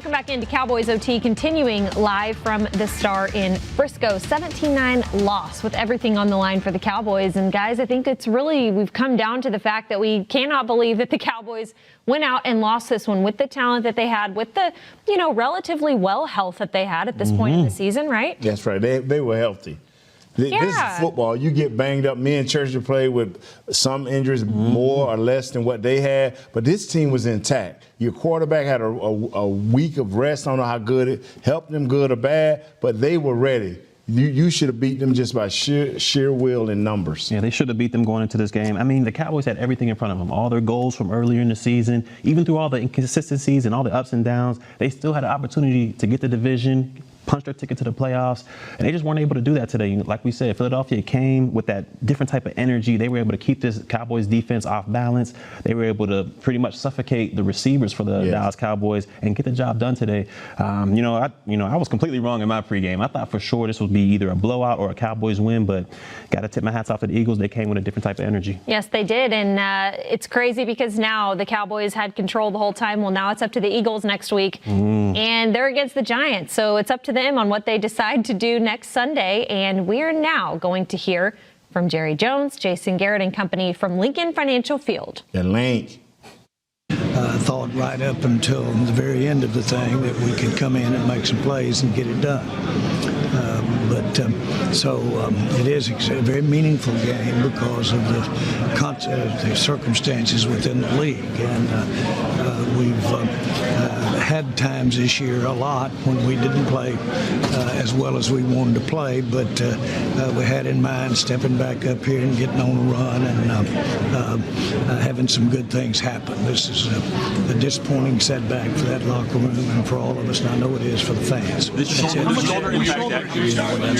Welcome back into Cowboys OT, continuing live from the Star in Frisco. 17-9 loss with everything on the line for the Cowboys. And guys, I think we've come down to the fact that we cannot believe that the Cowboys went out and lost this one with the talent that they had, with the, relatively well health that they had at this point in the season, right? That's right. They were healthy. This is football. You get banged up. Me and Churchill played with some injuries, more or less than what they had, but this team was intact. Your quarterback had a week of rest. I don't know how good it helped them, good or bad, but they were ready. You should have beat them just by sheer will and numbers. Yeah, they should have beat them going into this game. I mean, the Cowboys had everything in front of them. All their goals from earlier in the season, even through all the inconsistencies and all the ups and downs, they still had an opportunity to get the division, punch their ticket to the playoffs, and they just weren't able to do that today. Like we said, Philadelphia came with that different type of energy. They were able to keep this Cowboys defense off balance. They were able to pretty much suffocate the receivers for the Dallas Cowboys and get the job done today. I was completely wrong in my pregame. I thought for sure this would be either a blowout or a Cowboys win, but got to tip my hats off to the Eagles. They came with a different type of energy. Yes, they did, and it's crazy because now the Cowboys had control the whole time. Well, now it's up to the Eagles next week, and they're against the Giants, so it's up to them on what they decide to do next Sunday. And we're now going to hear from Jerry Jones, Jason Garrett and company from Lincoln Financial Field. The link. I thought right up until the very end of the thing that we could come in and make some plays and get it done. It is a very meaningful game because of the circumstances within the league. And we've had times this year a lot when we didn't play as well as we wanted to play, but we had in mind stepping back up here and getting on a run and having some good things happen. This is a disappointing setback for that locker room and for all of us, and I know it is for the fans.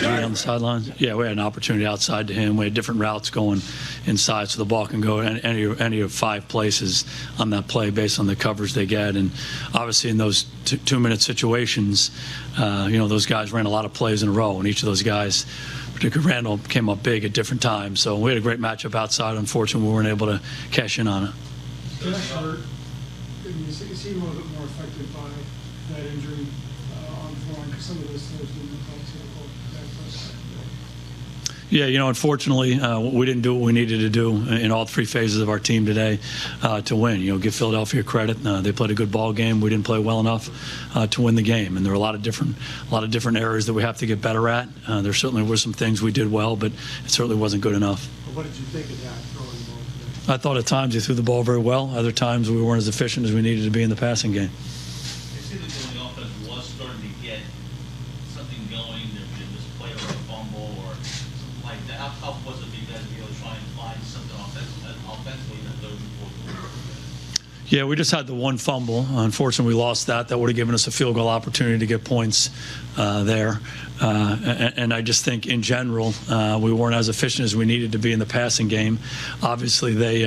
On the sidelines, yeah, we had an opportunity outside to him. We had different routes going inside, so the ball can go any of 5 places on that play based on the coverage they get. And obviously, in those 2-minute situations, those guys ran a lot of plays in a row, and each of those guys, particularly Randall, came up big at different times. So we had a great matchup outside. Unfortunately, we weren't able to cash in on it. Is he a little bit more affected by that injury on throwing? Because some of those throws didn't look like typical Dak Prescott. Yeah, unfortunately, we didn't do what we needed to do in all 3 phases of our team today to win. Give Philadelphia credit. They played a good ball game. We didn't play well enough to win the game, and there were a lot of different areas that we have to get better at. There certainly were some things we did well, but it certainly wasn't good enough. What did you think of that throwing the ball today? I thought at times he threw the ball very well. Other times we weren't as efficient as we needed to be in the passing game. It seemed like the offense was starting to get something going. There was a misplay or a fumble or something like that. How tough was it for you guys to be able to try and find something offensively in the third and fourth quarter? Yeah, we just had the one fumble. Unfortunately, we lost that. That would have given us a field goal opportunity to get points there. And I just think in general, we weren't as efficient as we needed to be in the passing game. Obviously, they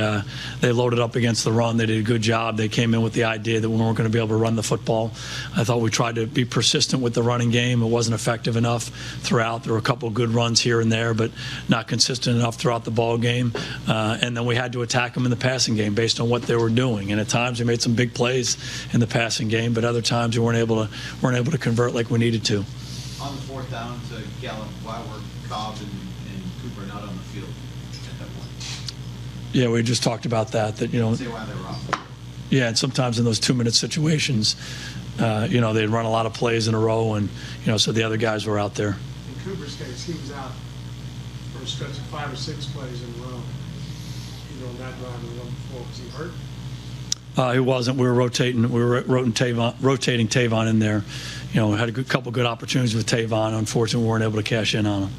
loaded up against the run. They did a good job. They came in with the idea that we weren't going to be able to run the football. I thought we tried to be persistent with the running game. It wasn't effective enough throughout. There were a couple of good runs here and there, but not consistent enough throughout the ball game. And then we had to attack them in the passing game based on what they were doing. And at times, we made some big plays in the passing game, but other times we weren't able to convert like we needed to. On the 4th down to Gallup, why were Cobb and Cooper not on the field at that point? Yeah, we just talked about that. Say why they were off. Yeah, and sometimes in those 2-minute situations, they'd run a lot of plays in a row, and so the other guys were out there. In Cooper's case, he was out for a stretch of 5 or 6 plays in a row. On that drive and the one before, was he hurt? He wasn't. We were rotating. We were rotating Tavon in there. Had a couple good opportunities with Tavon. Unfortunately, we weren't able to cash in on him.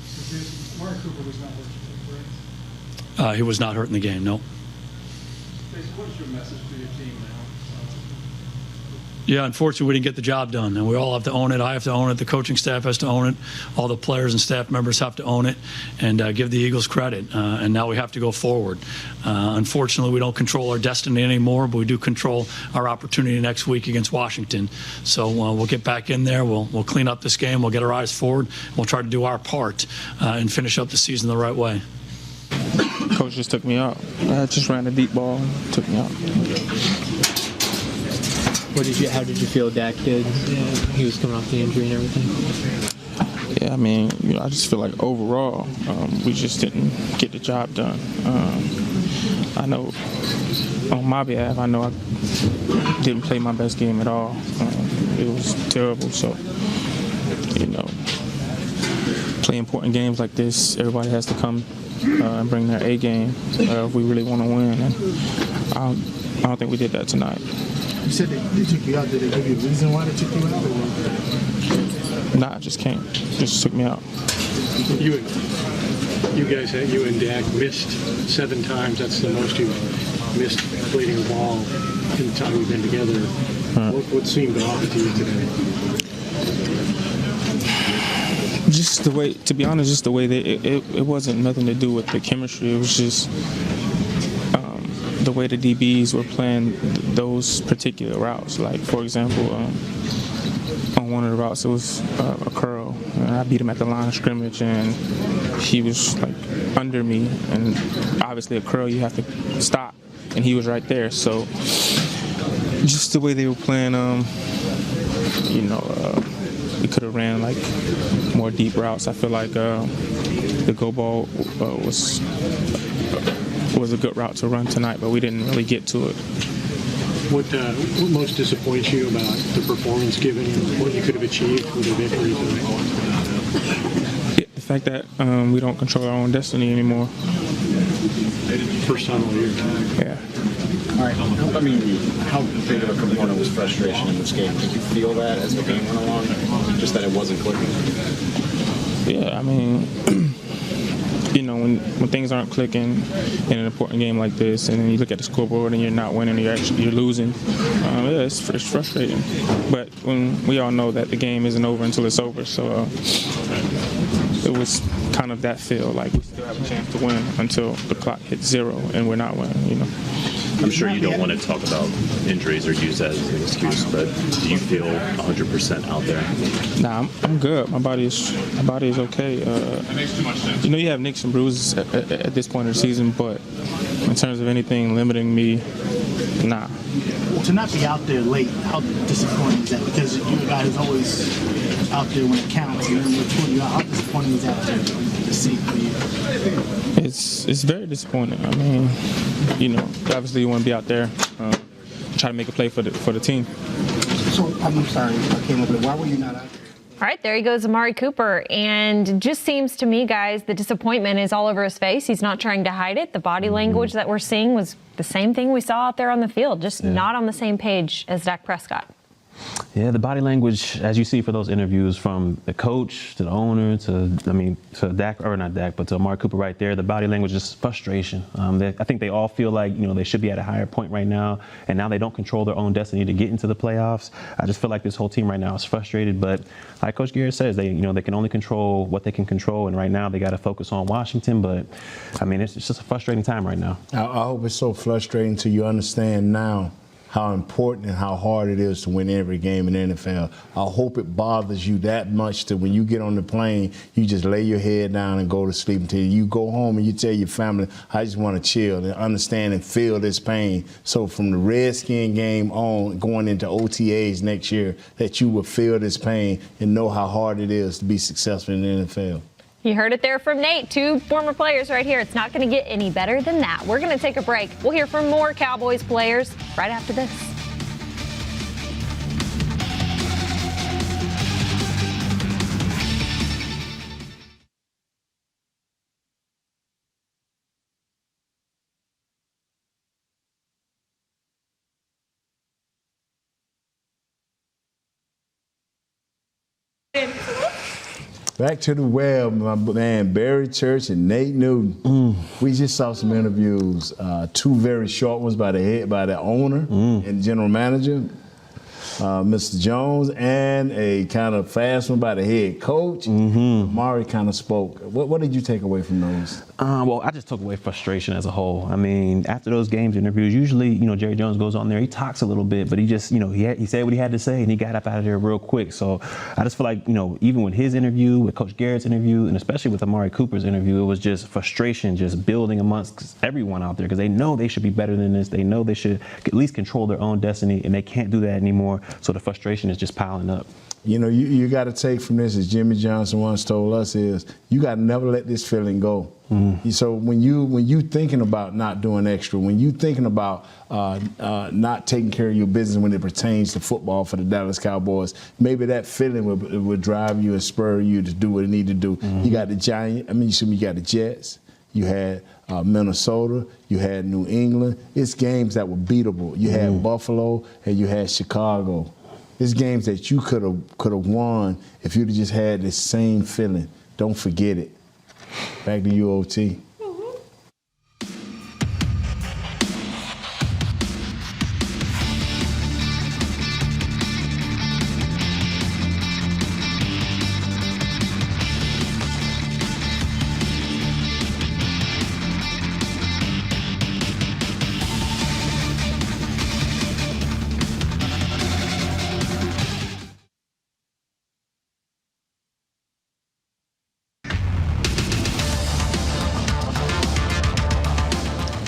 Mark Cooper was not hurt, correct? He was not hurt in the game, no. What is your message to your team now? Yeah, unfortunately, we didn't get the job done, and we all have to own it. I have to own it. The coaching staff has to own it. All the players and staff members have to own it and give the Eagles credit. And now we have to go forward. Unfortunately, we don't control our destiny anymore, but we do control our opportunity next week against Washington. So we'll get back in there. We'll clean up this game. We'll get our eyes forward. We'll try to do our part and finish up the season the right way. Coach just took me out. I just ran a deep ball and took me out. How did you feel Dak did? He was coming off the injury and everything. Yeah, I mean, I just feel like overall, we just didn't get the job done. I know on my behalf, I know I didn't play my best game at all. It was terrible. So, play important games like this, everybody has to come and bring their A game if we really want to win. And I don't think we did that tonight. You said they took you out. Did they give you a reason why they took you out? Or? Nah, I just can't. Just took me out. You and Dak missed 7 times. That's the most you've missed completing a ball in the time you've been together. What seemed off to you today? Just the way, to be honest, just the way that it wasn't nothing to do with the chemistry. It was just the way the DBs were playing those particular routes. Like, for example, on one of the routes, it was a curl. And I beat him at the line of scrimmage, and he was like under me. And obviously, a curl, you have to stop, and he was right there. So, just the way they were playing, we could have ran like more deep routes. I feel like the go ball was a good route to run tonight, but we didn't really get to it. What most disappoints you about the performance, given what you could have achieved with a victory tonight? Yeah, the fact that we don't control our own destiny anymore. First time all year. Yeah. All right. I mean, how big of a component was frustration in this game? Did you feel that as the game went along? Just that it wasn't clicking? Yeah, I mean, when things aren't clicking in an important game like this, and then you look at the scoreboard and you're not winning, you're losing, it's frustrating. But when we all know that the game isn't over until it's over, so it was kind of that feel like we still have a chance to win until the clock hits 0 and we're not winning, I'm sure you don't want to talk about injuries or use that as an excuse, but do you feel 100% out there? Nah, I'm good. My body is okay. You have nicks and bruises at this point of the season, but in terms of anything limiting me, nah. To not be out there late, how disappointing is that? Because you're a guy who's always out there when it counts, and then we're pulling you out. How disappointing is that to see for you? It's very disappointing. I mean, obviously you want to be out there, try to make a play for the team. So I'm sorry, I came up with it. Why were you not out there? All right, there he goes, Amari Cooper. And it just seems to me, guys, the disappointment is all over his face. He's not trying to hide it. The body language that we're seeing was the same thing we saw out there on the field, just not on the same page as Dak Prescott. Yeah, the body language, as you see for those interviews, from the coach to the owner to Dak, or not Dak, but to Amari Cooper right there, the body language is frustration. I think they all feel like, they should be at a higher point right now, and now they don't control their own destiny to get into the playoffs. I just feel like this whole team right now is frustrated, but like Coach Garrett says, they can only control what they can control, and right now they got to focus on Washington, but I mean, it's just a frustrating time right now. I hope it's so frustrating till you understand now how important and how hard it is to win every game in the NFL. I hope it bothers you that much that when you get on the plane, you just lay your head down and go to sleep until you go home and you tell your family, I just want to chill and understand and feel this pain. So from the Redskin game on, going into OTAs next year, that you will feel this pain and know how hard it is to be successful in the NFL. You heard it there from Nate, 2 former players right here. It's not going to get any better than that. We're going to take a break. We'll hear from more Cowboys players right after this. Back to the web, my man Barry Church and Nate Newton. We just saw some interviews, 2 very short ones by the owner and general manager, Mr. Jones, and a kind of fast one by the head coach. Amari kind of spoke. What did you take away from those? Well, I just took away frustration as a whole. I mean, after those games interviews, usually, Jerry Jones goes on there, he talks a little bit, but he just, he said what he had to say and he got up out of there real quick. So I just feel like, even with his interview, with Coach Garrett's interview, and especially with Amari Cooper's interview, it was just frustration just building amongst everyone out there because they know they should be better than this. They know they should at least control their own destiny, and they can't do that anymore. So the frustration is just piling up. You got to take from this, as Jimmy Johnson once told us, is you got to never let this feeling go. So when you thinking about not doing extra, when you thinking about not taking care of your business when it pertains to football for the Dallas Cowboys, maybe that feeling would drive you and spur you to do what it need to do. You got the you got the Jets, you had Minnesota, you had New England. It's games that were beatable. You had Buffalo and you had Chicago. It's games that you could have won if you'd have just had this same feeling. Don't forget it. Back to you, OT.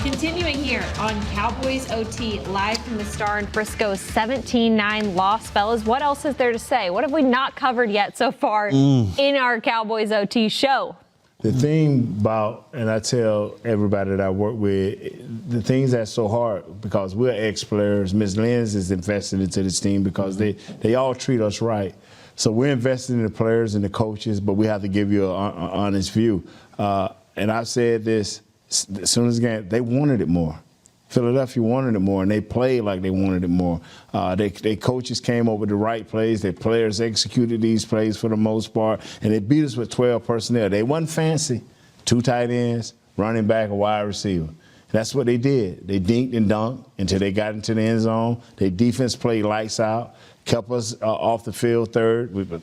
Continuing here on Cowboys OT, live from the Star in Frisco's 17-9 loss. Fellas, what else is there to say? What have we not covered yet so far in our Cowboys OT show? The thing about, and I tell everybody that I work with, the things that's so hard because we're ex-players. Ms. Lenz is invested into this team because they all treat us right. So we're invested in the players and the coaches, but we have to give you an honest view. And I've said this, as soon as the game, they wanted it more. Philadelphia wanted it more, and they played like they wanted it more. Their coaches came up with the right plays. Their players executed these plays for the most part, and they beat us with 12 personnel. They wasn't fancy. 2 tight ends, running back, a wide receiver. That's what they did. They dinked and dunked until they got into the end zone. Their defense played lights out, kept us off the field third. We were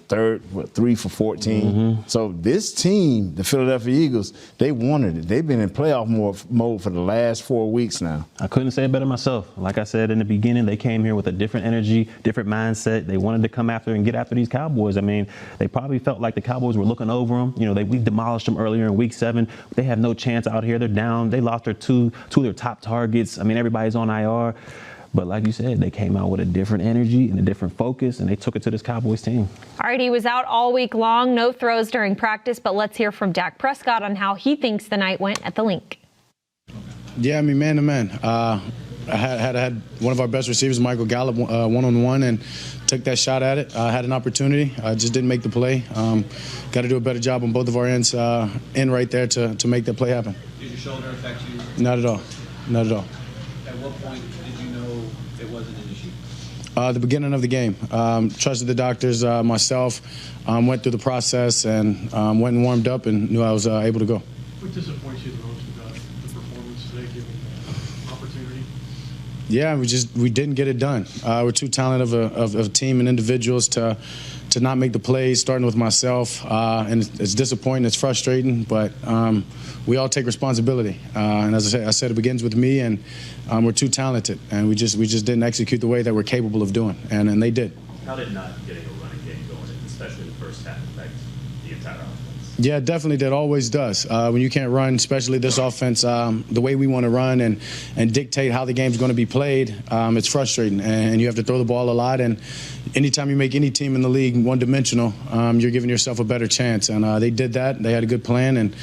3 for 14. So this team, the Philadelphia Eagles, they wanted it. They've been in playoff mode for the last 4 weeks now. I couldn't say it better myself. Like I said in the beginning, they came here with a different energy, different mindset. They wanted to come after and get after these Cowboys. I mean, they probably felt like the Cowboys were looking over them. We demolished them earlier in Week 7. They have no chance out here. They're down. They lost their two of their top targets. I mean, everybody's on IR. But like you said, they came out with a different energy and a different focus, and they took it to this Cowboys team. All right, he was out all week long, no throws during practice, but let's hear from Dak Prescott on how he thinks the night went at the Link. Yeah, I mean, man to man. I had one of our best receivers, Michael Gallup, one-on-one, and took that shot at it. I had an opportunity. I just didn't make the play. Got to do a better job on both of our ends in right there to make that play happen. Did your shoulder affect you? Not at all. Not at all. At what point did you know it wasn't an issue? The beginning of the game. Trusted the doctors, myself, went through the process and went and warmed up and knew I was able to go. What disappoints you the most about the performance today, given the opportunity? Yeah, we didn't get it done. We're too talented of a team and individuals to not make the plays, starting with myself. And it's disappointing, it's frustrating, but we all take responsibility. And as I said, it begins with me, and we're too talented, and we just didn't execute the way that we're capable of doing, and they did. How did not getting a running game going, especially the first half, affect the entire offense? Yeah, definitely. That always does. When you can't run, especially this offense, the way we want to run and dictate how the game's going to be played, it's frustrating. And you have to throw the ball a lot. And anytime you make any team in the league one-dimensional, you're giving yourself a better chance. And they did that. They had a good plan, and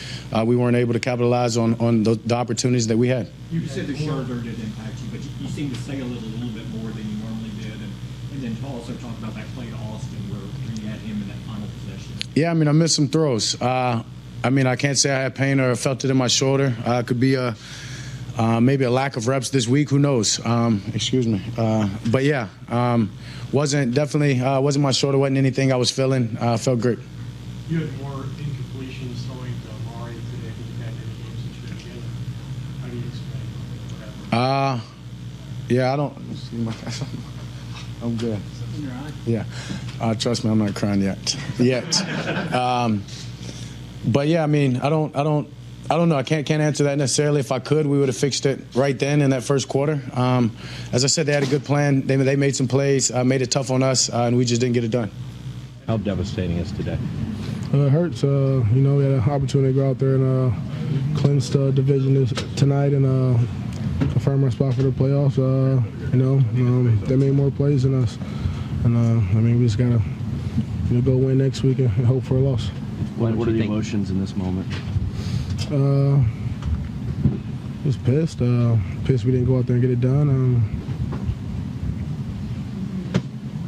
we weren't able to capitalize on the opportunities that we had. You said the shoulder did impact you, but you seem to say a little bit more than you normally did. And then to also talk about that play to Austin where you had him in that final possession. Yeah, I mean, I missed some throws. I mean, I can't say I had pain or felt it in my shoulder. It could be maybe a lack of reps this week. Who knows? Excuse me. But yeah, wasn't my shoulder. Wasn't anything I was feeling. Felt great. You had more incompletions throwing to Amari today than you've had any games since you've been together. How do you explain what happened? Yeah, I don't. I'm good. Yeah, trust me, I'm not crying yet. But yeah, I mean, I don't I don't know. I can't answer that necessarily. If I could, we would have fixed it right then in that first quarter. As I said, they had a good plan. They made some plays, made it tough on us, and we just didn't get it done. How devastating is today? It hurts. We had an opportunity to go out there and clinch the division tonight and confirm our spot for the playoffs. They made more plays than us, and we just gotta go win next week and hope for a loss. What are the emotions in this moment? Just pissed. Pissed we didn't go out there and get it done.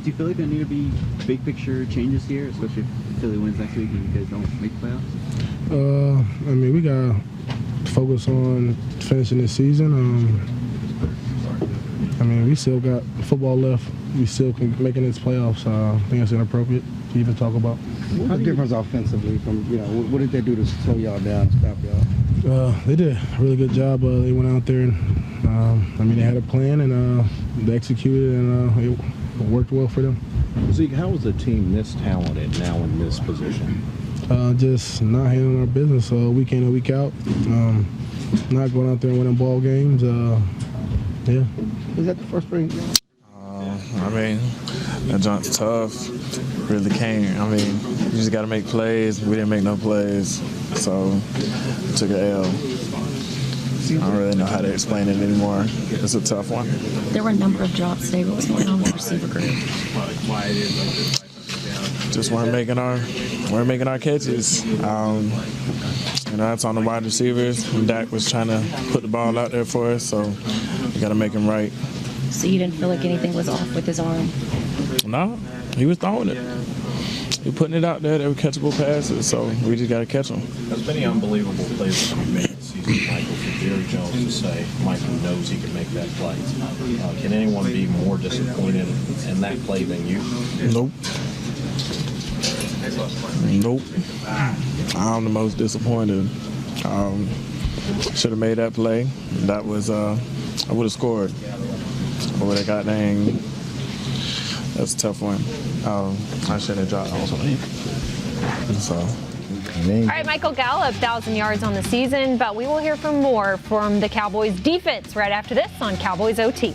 Do you feel like there need to be big picture changes here, especially if Philly wins next week and you guys don't make the playoffs? We got to focus on finishing this season. We still got football left. We still can make it into playoffs. I think it's inappropriate to even talk about. What's the difference offensively from, what did they do to slow y'all down and stop y'all? They did a really good job. They went out there and, they had a plan and they executed and it worked well for them. Zeke, how is the team this talented now in this position? Just not handling our business week in and week out. Not going out there and winning ball games. Yeah. Is that the first spring? That jump's tough. Really can't. You just got to make plays. We didn't make no plays, so we took an L. I don't really know how to explain it anymore. It's a tough one. There were a number of drops today. What was going on with the receiver group? Just weren't making our catches. That's on the wide receivers. Dak was trying to put the ball out there for us, so we got to make him right. So you didn't feel like anything was off with his arm? No, he was throwing it. He was putting it out there. They were catchable passes, so we just got to catch them. There's many unbelievable plays that we made this season, Michael, for Jerry Jones to say Michael knows he can make that play. Can anyone be more disappointed in that play than you? Nope. I'm the most disappointed. Should have made that play. That was I would have scored. I would have got dang. That's a tough one. I should have dropped also. So. All right, Michael Gallup, 1,000 yards on the season, but we will hear from more from the Cowboys defense right after this on Cowboys OT.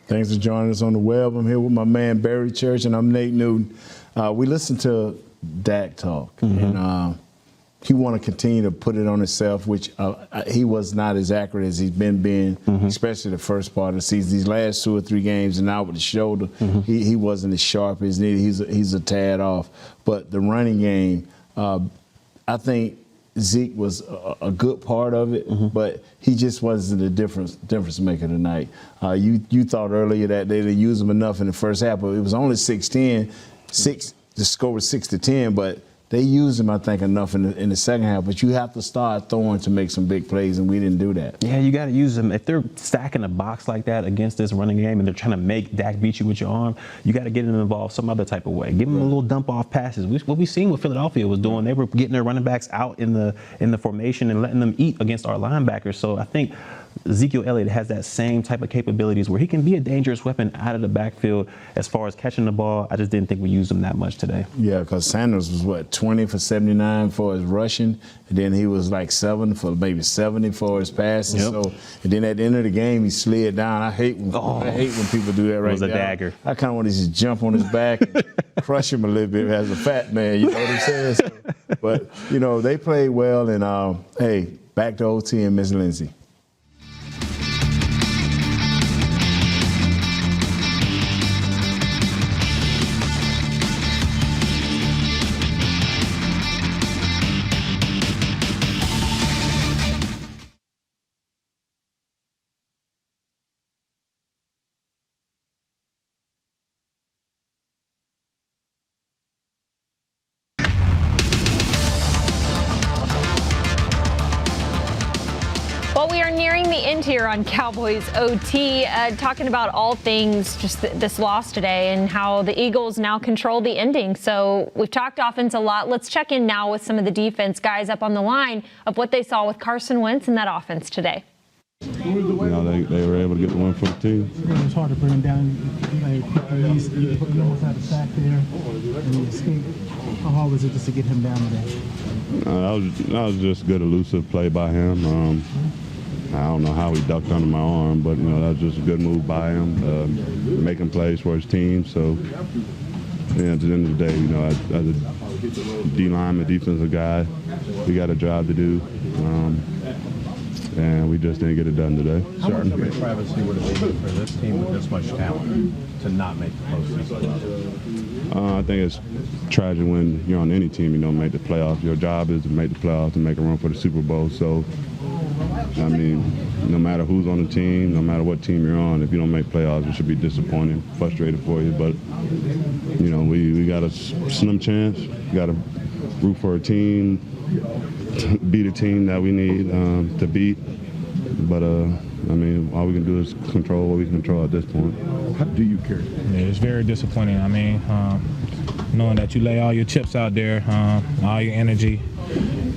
Thanks for joining us on the web. I'm here with my man Barry Church, and I'm Nate Newton. We listened to Dak talk, and he want to continue to put it on himself, which he was not as accurate as he's been, especially the first part of the season. These last 2 or 3 games, and now with the shoulder, he wasn't as sharp as needed. He's a tad off. But the running game, I think Zeke was a good part of it, but he just wasn't the difference maker tonight. You thought earlier that they didn't use him enough in the first half, but it was only 6-10. The score was 6-10, but they used him, I think, enough in the second half. But you have to start throwing to make some big plays, and we didn't do that. Yeah, you got to use them. If they're stacking a box like that against this running game and they're trying to make Dak beat you with your arm, you got to get them involved some other type of way. Give them a little dump-off passes. What we seen what Philadelphia was doing, they were getting their running backs out in the formation and letting them eat against our linebackers. So I think Ezekiel Elliott has that same type of capabilities where he can be a dangerous weapon out of the backfield as far as catching the ball. I just didn't think we used him that much today. Yeah, because Sanders was, 20 for 79 for his rushing, and then he was like 7 for maybe 70 for his passing. So, and then at the end of the game, he slid down. I hate when people do that right now. It was a dagger. I kind of want to just jump on his back and crush him a little bit as a fat man, you know what I'm saying? So, but, they played well, and, hey, back to OT and Miss Lindsay. we end here on Cowboys OT, talking about all things just this loss today and how the Eagles now control the ending. So we've talked offense a lot. Let's check in now with some of the defense guys up on the line of what they saw with Carson Wentz and that offense today. They were able to get the win for the team. It was hard to bring him down. You almost had a sack there, and he escaped. How hard was it just to get him down today? That was just good elusive play by him. I don't know how he ducked under my arm, but that was just a good move by him, making plays for his team. So at the end of the day, as a D lineman, defensive guy, we got a job to do. And we just didn't get it done today. How much of a travesty would it be for this team with this much talent to not make the postseason? I think it's tragic when you're on any team you don't make the playoffs. Your job is to make the playoffs and make a run for the Super Bowl. So, I mean, no matter who's on the team, no matter what team you're on, if you don't make playoffs, it should be disappointing, frustrated for you. But, we got a slim chance. We got to root for a team, beat a team that we need to beat. But, all we can do is control what we can control at this point. How do you care? Yeah, it's very disappointing. Knowing that you lay all your chips out there, all your energy,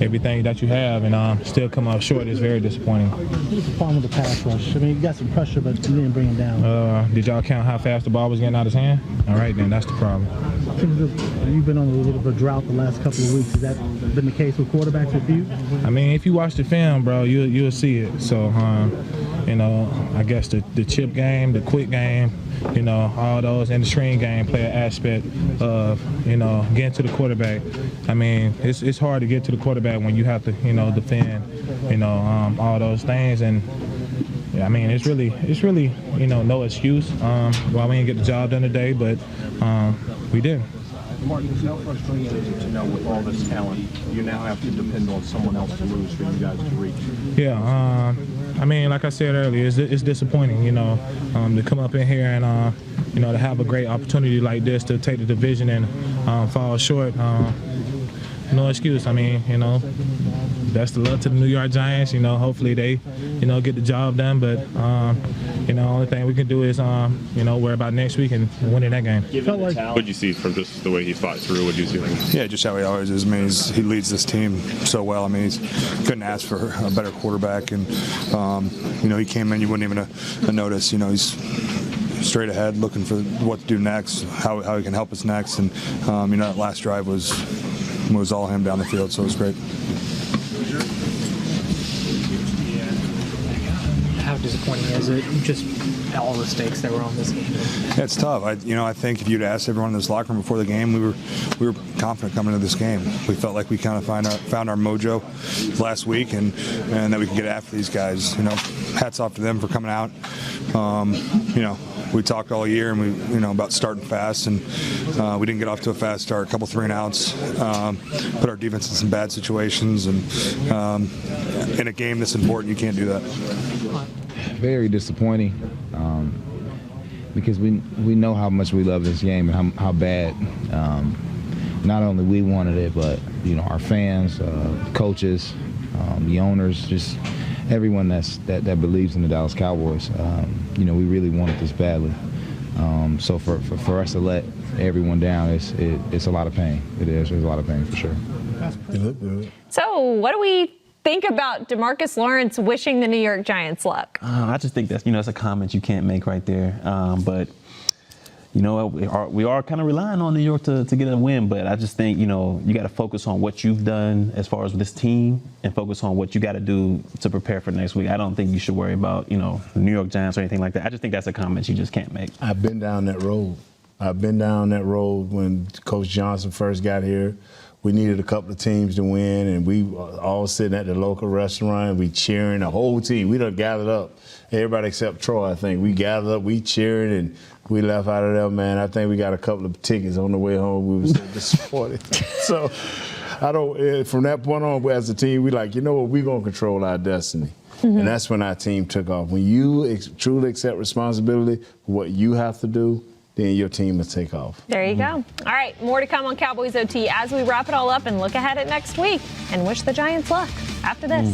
everything that you have, and still come up short is very disappointing. What's the problem with the pass rush? You got some pressure, but you didn't bring him down. Did y'all count how fast the ball was getting out of his hand? All right, then that's the problem. You've been on a little bit of a drought the last couple of weeks. Has that been the case with quarterbacks with you? If you watch the film, bro, you'll see it. So, I guess the chip game, the quick game, all those, and the screen game play an aspect of, getting to the quarterback. It's hard to get to the quarterback when you have to, defend, all those things. And, it's really, no excuse why we didn't get the job done today, but we did. Martin, how frustrating is it to know with all this talent, you now have to depend on someone else to lose for you guys to reach? Yeah, like I said earlier, it's disappointing, to come up in here and, to have a great opportunity like this to take the division and fall short. No excuse. Best of luck to the New York Giants. Hopefully they, get the job done. But, only thing we can do is, worry about next week and winning that game. What did you see from just the way he fought through? What did you see? Yeah, just how he always is. He leads this team so well. He couldn't ask for a better quarterback. And, he came in, you wouldn't even have noticed. He's straight ahead, looking for what to do next, how he can help us next. And, that last drive was all him down the field, so it was great. How disappointing is it? Just all the stakes that were on this game. Yeah, it's tough. I think if you'd asked everyone in this locker room before the game, we were confident coming into this game. We felt like we kind of found our mojo last week, and that we could get after these guys. Hats off to them for coming out. We talked all year, and we about starting fast, and we didn't get off to a fast start. A couple 3-and-outs, put our defense in some bad situations, and in a game that's important, you can't do that. Very disappointing, because we know how much we love this game and how bad not only we wanted it, but our fans, coaches, the owners, just everyone that believes in the Dallas Cowboys. We really wanted this badly. So for us to let everyone down, it's a lot of pain. It is. There's a lot of pain for sure. So what do we think about DeMarcus Lawrence wishing the New York Giants luck? I just think that's that's a comment you can't make right there. But we are kind of relying on New York to get a win. But I just think you got to focus on what you've done as far as with this team and focus on what you got to do to prepare for next week. I don't think you should worry about the New York Giants or anything like that. I just think that's a comment you just can't make. I've been down that road. When Coach Johnson first got here. We needed a couple of teams to win, and we all sitting at the local restaurant. We cheering, the whole team. We done gathered up. Everybody except Troy, I think. We gathered up, we cheering, and we left out of there, man. I think we got a couple of tickets on the way home. We were so disappointed. So, from that point on, as a team, we like, we're going to control our destiny. Mm-hmm. And that's when our team took off. When you truly accept responsibility for what you have to do, then your team will take off. There you go. All right, more to come on Cowboys OT as we wrap it all up and look ahead at next week and wish the Giants luck after this.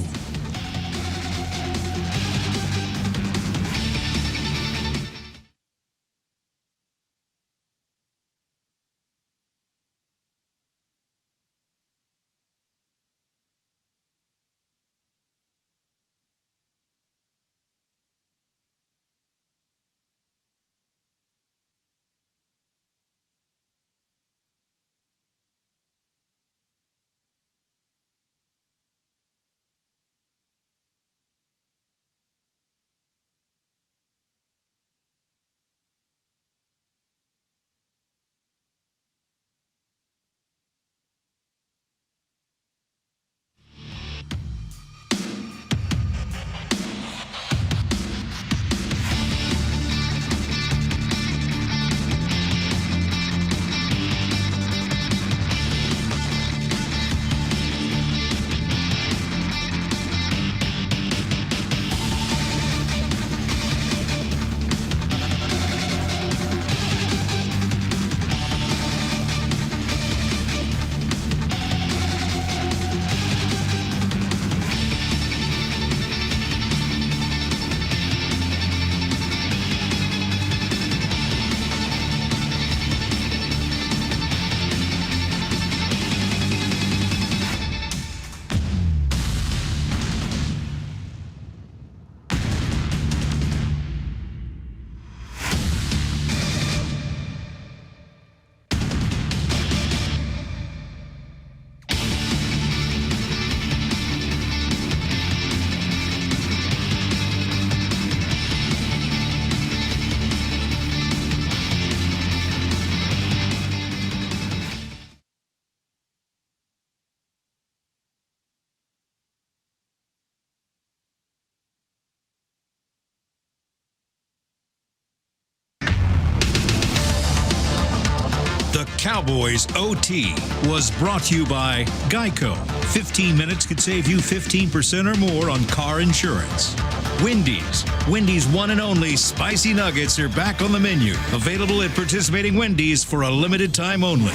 Cowboys OT was brought to you by Geico. 15 minutes could save you 15% or more on car insurance. Wendy's. Wendy's one and only spicy nuggets are back on the menu. Available at participating Wendy's for a limited time only.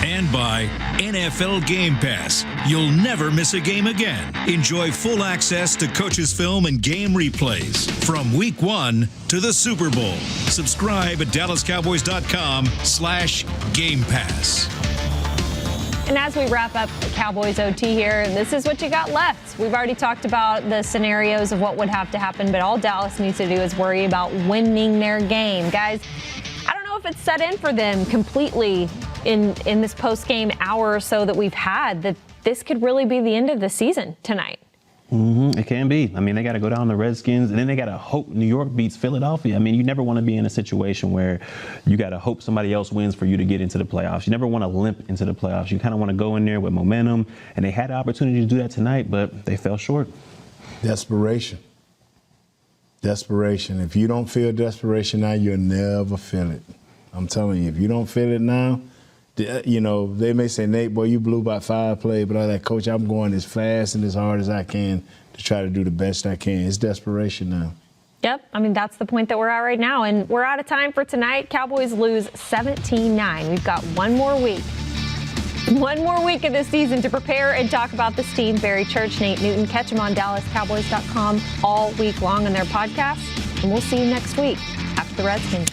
And by NFL Game Pass. You'll never miss a game again. Enjoy full access to coaches' film and game replays from Week 1 to the Super Bowl. Subscribe at DallasCowboys.com/Game Pass. And as we wrap up Cowboys OT here, this is what you got left. We've already talked about the scenarios of what would have to happen, but all Dallas needs to do is worry about winning their game. Guys, I don't know if it's set in for them completely in this post-game hour or so that we've had, that this could really be the end of the season tonight. It can be. I mean, they got to go down the Redskins, and then they got to hope New York beats Philadelphia. I mean, you never want to be in a situation where you got to hope somebody else wins for you to get into the playoffs. You never want to limp into the playoffs. You kind of want to go in there with momentum, and they had the opportunity to do that tonight, but they fell short. Desperation. Desperation. If you don't feel desperation now, you'll never feel it. I'm telling you, if you don't feel it now, you know, they may say, Nate, boy, you blew by 5 plays, but I'm like, Coach, I'm going as fast and as hard as I can to try to do the best I can. It's desperation now. Yep. I mean, that's the point that we're at right now. And we're out of time for tonight. Cowboys lose 17-9. We've got one more week. One more week of the season to prepare and talk about this team. Barry Church, Nate Newton. Catch them on DallasCowboys.com all week long on their podcast. And we'll see you next week after the Redskins.